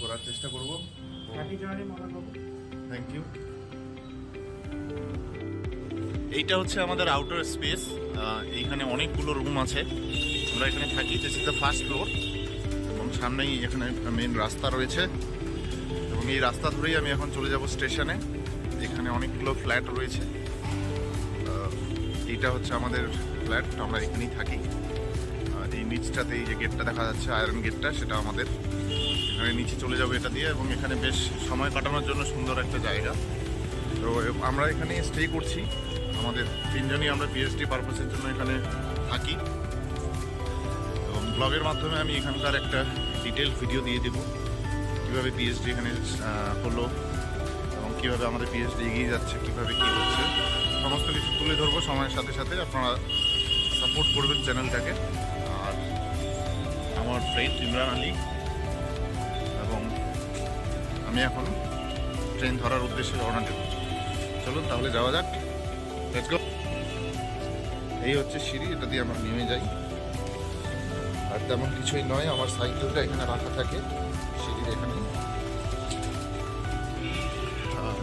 করার চেষ্টা করব। Thank you. এইটা হচ্ছে আমাদের আউটার স্পেস। এইখানে অনেকগুলো রুম আছে, আমরা এখানে থাকি। This is the first floor এবং সামনেই এখানে মেন রাস্তা রয়েছে এবং এই রাস্তা ধরেই আমি এখন চলে যাব স্টেশনে। এখানে অনেকগুলো ফ্ল্যাট রয়েছে। এইটা হচ্ছে আমাদের ফ্ল্যাট, আমরা এখানেই থাকি। আর এই নিচটাতে এই যে গেটটা দেখা যাচ্ছে, আয়রন গেটটা, সেটা আমাদের। এখানে নিচে চলে যাবো এটা দিয়ে এবং এখানে বেশ সময় কাটানোর জন্য সুন্দর একটা জায়গা। তো আমরা এখানে স্টে করছি, আমাদের তিনজনই আমরা পিএইচডি পারপাসের জন্য এখানে থাকি এবং ব্লগের মাধ্যমে আমি এখানকার একটা ডিটেল ভিডিও দিয়ে দেবো কীভাবে পিএইচডি এখানে হলো এবং কীভাবে আমাদের পিএইচডি এগিয়ে যাচ্ছে, কীভাবে কী হচ্ছে, সমস্ত কিছু তুলে ধরবো সময়ের সাথে সাথে। আপনারা সাপোর্ট করবেন চ্যানেলটাকে। আর আমার ফ্রেন্ড ইমরান আলী এবং আমি এখন ট্রেন ধরার উদ্দেশ্যে রওনা দেব। চলুন তাহলে যাওয়া যাক, লেটস গো। এই হচ্ছে সিঁড়ি, এটা দিয়ে আমরা নেমে যাই। আর তেমন কিছুই নয়, আমার সাইকেলটা এখানে রাখা থাকে সিঁড়ির এখানে। আর